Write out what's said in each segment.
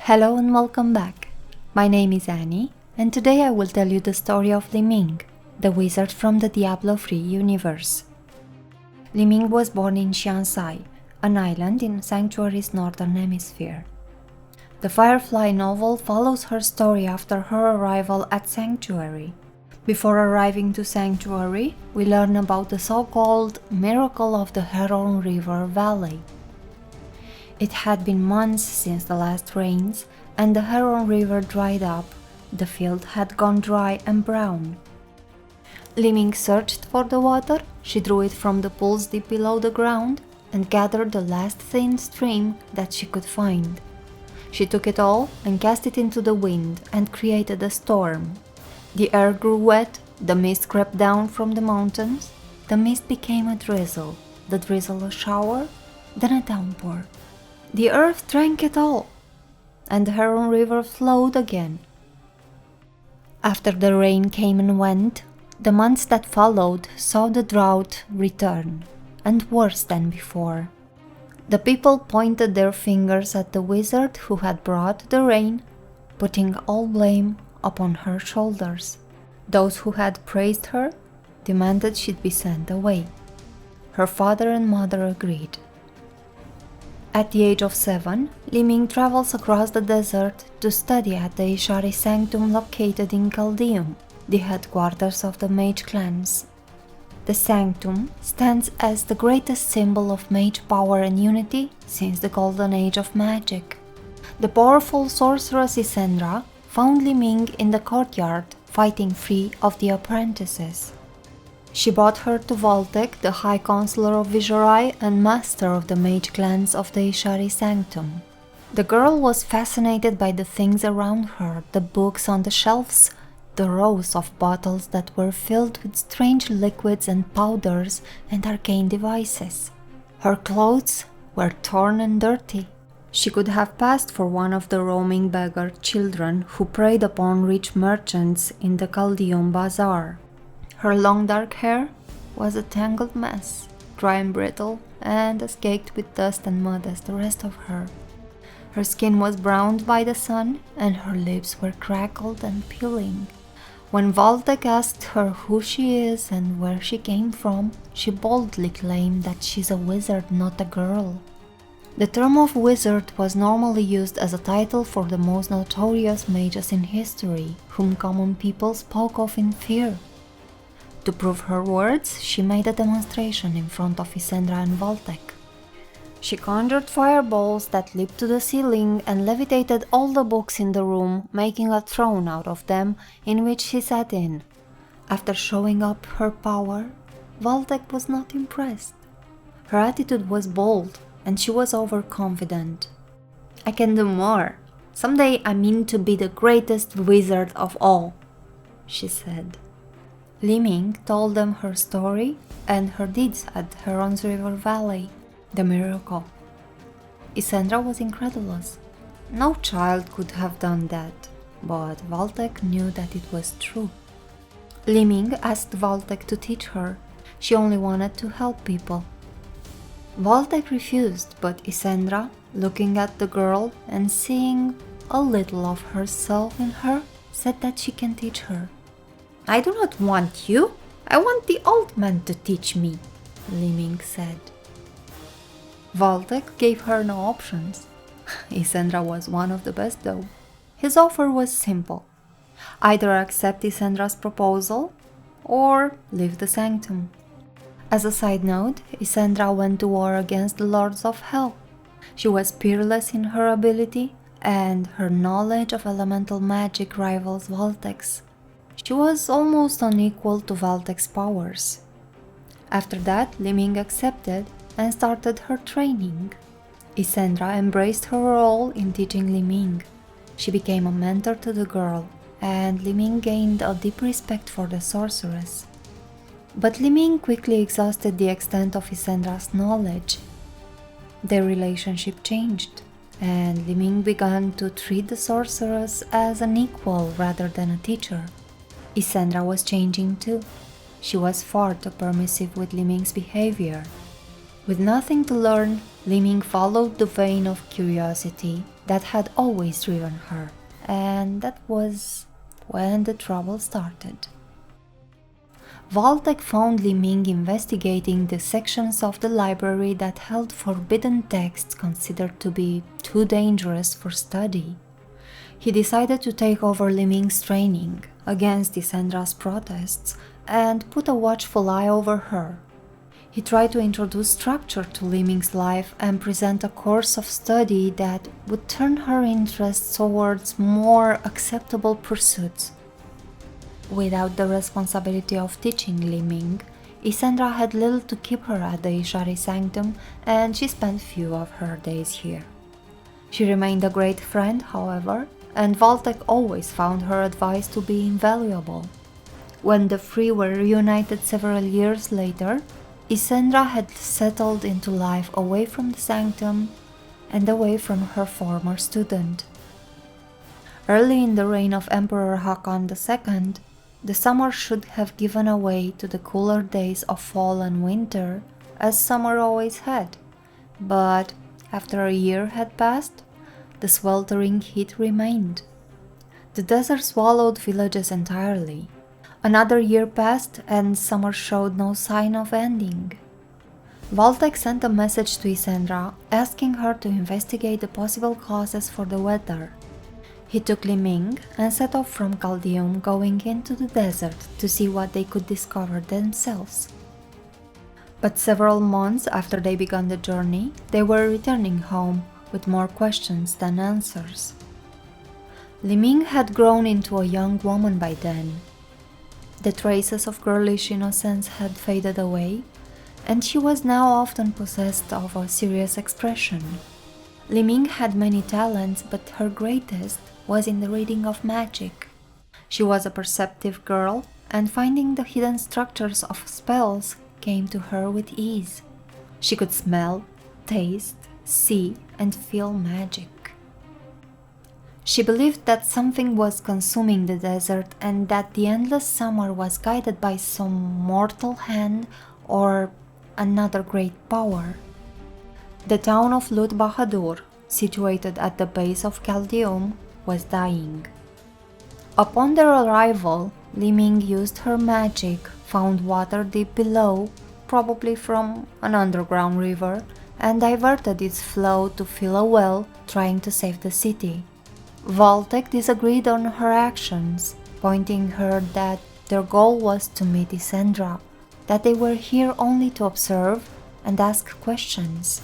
Hello and welcome back. My name is Annie, and today I will tell you the story of Li-Ming, the wizard from the Diablo 3 universe. Li-Ming was born in Xiansai, an island in Sanctuary's northern hemisphere. The Firefly novel follows her story after her arrival at Sanctuary. Before arriving to Sanctuary, we learn about the so-called miracle of the Heron River Valley. It had been months since the last rains, and the Heron River dried up. The field had gone dry and brown. Li-Ming searched for the water. She drew it from the pools deep below the ground and gathered the last thin stream that she could find. She took it all and cast it into the wind and created a storm. The air grew wet, the mist crept down from the mountains. The mist became a drizzle, the drizzle a shower, then a downpour. The earth drank it all, and the Heron River flowed again. After the rain came and went, the months that followed saw the drought return, and worse than before. The people pointed their fingers at the wizard who had brought the rain, putting all blame upon her shoulders. Those who had praised her demanded she'd be sent away. Her father and mother agreed. At the age of 7, Li-Ming travels across the desert to study at the Yshari Sanctum located in Caldeum, the headquarters of the mage clans. The Sanctum stands as the greatest symbol of mage power and unity since the golden age of magic. The powerful sorceress Isendra found Li-Ming in the courtyard fighting free of the apprentices. She brought her to Valthek, the High Counselor of Yshari and master of the mage clans of the Yshari Sanctum. The girl was fascinated by the things around her, the books on the shelves, the rows of bottles that were filled with strange liquids and powders and arcane devices. Her clothes were torn and dirty. She could have passed for one of the roaming beggar children who preyed upon rich merchants in the Caldeum bazaar. Her long dark hair was a tangled mess, dry and brittle, and as caked with dust and mud as the rest of her. Her skin was browned by the sun, and her lips were crackled and peeling. When Valthek asked her who she is and where she came from, she boldly claimed that she's a wizard, not a girl. The term of wizard was normally used as a title for the most notorious mages in history, whom common people spoke of in fear. To prove her words, she made a demonstration in front of Isendra and Valthek. She conjured fireballs that leaped to the ceiling and levitated all the books in the room, making a throne out of them in which she sat in. After showing up her power, Valthek was not impressed. Her attitude was bold, and she was overconfident. "I can do more. Someday I mean to be the greatest wizard of all," she said. Li-Ming told them her story and her deeds at Heron River Valley, the miracle. Isendra was incredulous. No child could have done that, but Valthek knew that it was true. Li-Ming asked Valthek to teach her. She only wanted to help people. Valthek refused, but Isendra, looking at the girl and seeing a little of herself in her, said that she can teach her. "I do not want you. I want the old man to teach me," Li-Ming said. Valthek gave her no options. Isendra was one of the best though. His offer was simple. Either accept Isendra's proposal or leave the sanctum. As a side note, Isendra went to war against the Lords of Hell. She was peerless in her ability, and her knowledge of elemental magic rivals Valthek's. She was almost unequal to Valthek's powers. After that, Li-Ming accepted and started her training. Isendra embraced her role in teaching Li-Ming. She became a mentor to the girl, and Li-Ming gained a deep respect for the sorceress. But Li-Ming quickly exhausted the extent of Isendra's knowledge. Their relationship changed, and Li-Ming began to treat the sorceress as an equal rather than a teacher. Isendra was changing too. She was far too permissive with Li-Ming's behavior. With nothing to learn, Li-Ming followed the vein of curiosity that had always driven her, and that was when the trouble started. Valthek found Li-Ming investigating the sections of the library that held forbidden texts considered to be too dangerous for study. He decided to take over Li-Ming's training against Isendra's protests and put a watchful eye over her. He tried to introduce structure to Li-Ming's life and present a course of study that would turn her interests towards more acceptable pursuits. Without the responsibility of teaching Li-Ming, Isendra had little to keep her at the Yshari Sanctum, and she spent few of her days here. She remained a great friend, however, and Valthek always found her advice to be invaluable. When the three were reunited several years later, Isendra had settled into life away from the sanctum and away from her former student. Early in the reign of Emperor Haakon II, the summer should have given way to the cooler days of fall and winter, as summer always had. But after a year had passed, the sweltering heat remained. The desert swallowed villages entirely. Another year passed and summer showed no sign of ending. Valthek sent a message to Isendra asking her to investigate the possible causes for the weather. He took Li-Ming and set off from Caldeum, going into the desert to see what they could discover themselves. But several months after they began the journey, they were returning home with more questions than answers. Li-Ming had grown into a young woman by then. The traces of girlish innocence had faded away, and she was now often possessed of a serious expression. Li-Ming had many talents, but her greatest was in the reading of magic. She was a perceptive girl, and finding the hidden structures of spells came to her with ease. She could smell, taste, see, and feel magic. She believed that something was consuming the desert and that the endless summer was guided by some mortal hand or another great power. The town of Lut Bahadur, situated at the base of Caldeum, was dying. Upon their arrival, Li-Ming used her magic, found water deep below, probably from an underground river, and diverted its flow to fill a well, trying to save the city. Valthek disagreed on her actions, pointing her that their goal was to meet Isendra, that they were here only to observe and ask questions.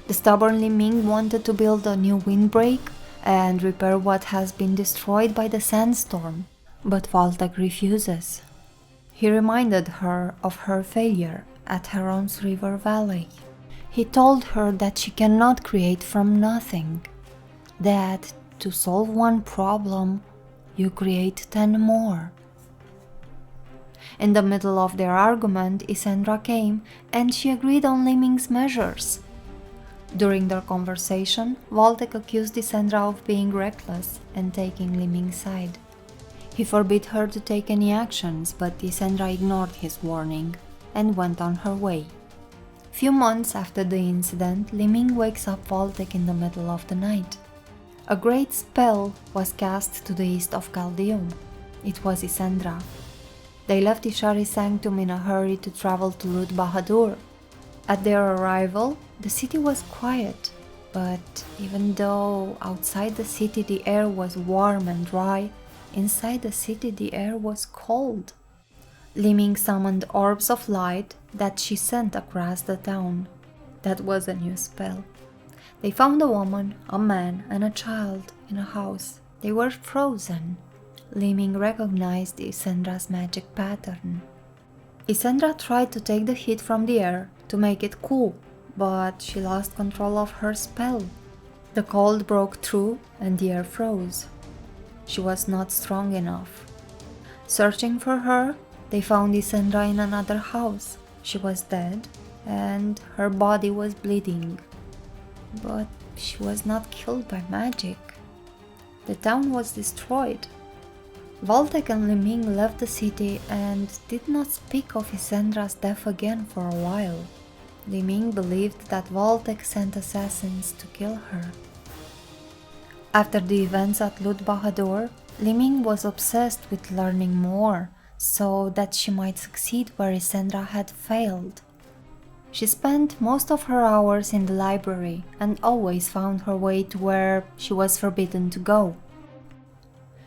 The stubborn Li-Ming wanted to build a new windbreak and repair what has been destroyed by the sandstorm, but Valthek refuses. He reminded her of her failure at Heron River Valley. He told her that she cannot create from nothing, that to solve one problem, you create 10 more. In the middle of their argument, Isendra came and she agreed on Li-Ming's measures. During their conversation, Valthek accused Isendra of being reckless and taking Li-Ming's side. He forbid her to take any actions, but Isendra ignored his warning and went on her way. Few months after the incident, Li-Ming wakes up Valthek in the middle of the night. A great spell was cast to the east of Caldeum. It was Isendra. They left Yshari Sanctum in a hurry to travel to Lut Bahadur. At their arrival, the city was quiet, but even though outside the city the air was warm and dry, inside the city the air was cold. Li-Ming summoned orbs of light that she sent across the town. That was a new spell. They found a woman, a man, and a child in a house. They were frozen. Li-Ming recognized Isendra's magic pattern. Isendra tried to take the heat from the air to make it cool, but she lost control of her spell. The cold broke through and the air froze. She was not strong enough. Searching for her, they found Isendra in another house. She was dead and her body was bleeding. But she was not killed by magic. The town was destroyed. Valthek and Li-Ming left the city and did not speak of Isendra's death again for a while. Li-Ming believed that Valthek sent assassins to kill her. After the events at Lut Bahadur, Li-Ming was obsessed with learning more so that she might succeed where Isendra had failed. She spent most of her hours in the library and always found her way to where she was forbidden to go.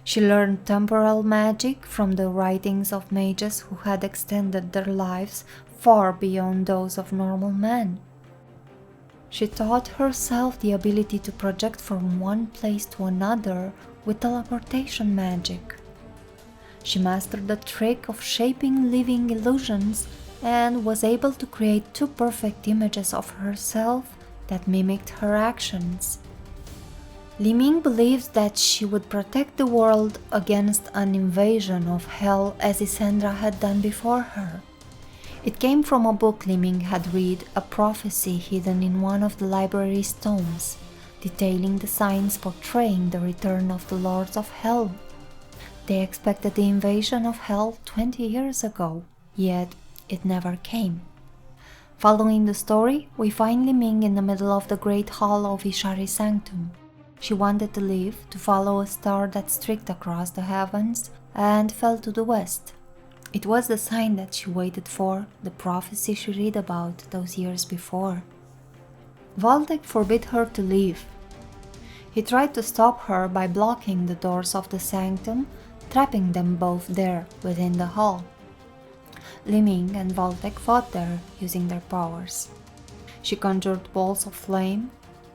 She learned temporal magic from the writings of mages who had extended their lives far beyond those of normal men. She taught herself the ability to project from one place to another with teleportation magic. She mastered the trick of shaping living illusions and was able to create 2 perfect images of herself that mimicked her actions. Li-Ming believes that she would protect the world against an invasion of hell as Isendra had done before her. It came from a book Li-Ming had read, a prophecy hidden in one of the library's tomes, detailing the signs portraying the return of the Lords of Hell. They expected the invasion of hell 20 years ago, yet it never came. Following the story, we find Li-Ming in the middle of the great hall of Yshari Sanctum. She wanted to leave to follow a star that streaked across the heavens and fell to the west. It was the sign that she waited for, the prophecy she read about those years before. Valthek forbid her to leave. He tried to stop her by blocking the doors of the sanctum, trapping them both there within the hall. Li-Ming and Valthek fought there using their powers. She conjured balls of flame,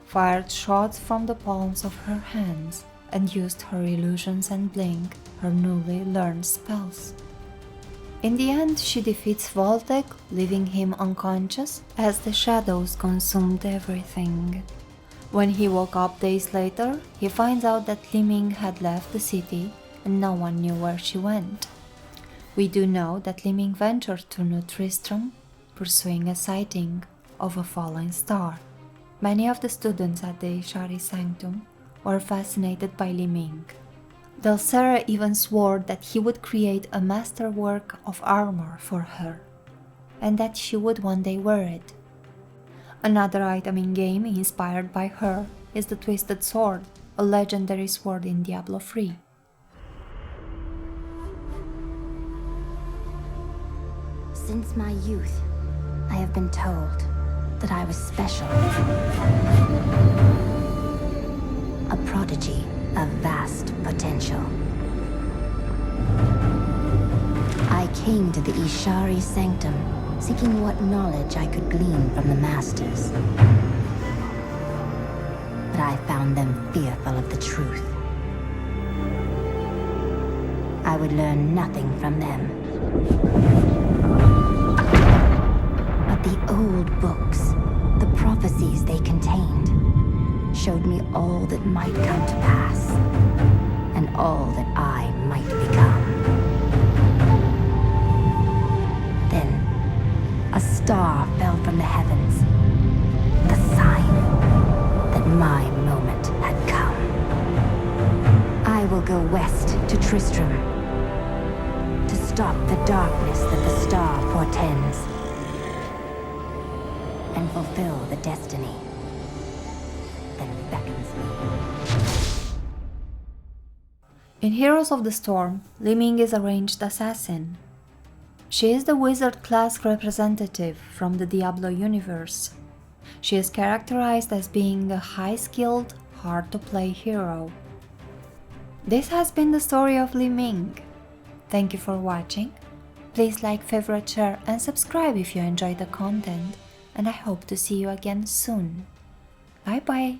fired shots from the palms of her hands, and used her illusions and blink, her newly learned spells. In the end, she defeats Valthek, leaving him unconscious as the shadows consumed everything. When he woke up days later, he finds out that Li-Ming had left the city and no one knew where she went. We do know that Li-Ming ventured to New Tristram, pursuing a sighting of a fallen star. Many of the students at the Yshari Sanctum were fascinated by Li-Ming. Delsera even swore that he would create a masterwork of armor for her, and that she would one day wear it. Another item in-game inspired by her is the Twisted Sword, a legendary sword in Diablo 3. Since my youth, I have been told that I was special. A prodigy of vast potential. I came to the Yshari Sanctum, seeking what knowledge I could glean from the Masters. But I found them fearful of the truth. I would learn nothing from them. But the old books, the prophecies they contained, showed me all that might come to pass, and all that I might become. Then, a star fell from the heavens, the sign that my moment had come. I will go west to Tristram, to stop the darkness that the star portends, and fulfill the destiny that beckons me. In Heroes of the Storm, Li-Ming is a ranged assassin. She is the wizard class representative from the Diablo universe. She is characterized as being a high-skilled, hard-to-play hero. This has been the story of Li-Ming. Thank you for watching. Please like, favorite, share and subscribe if you enjoyed the content, and I hope to see you again soon. Bye bye!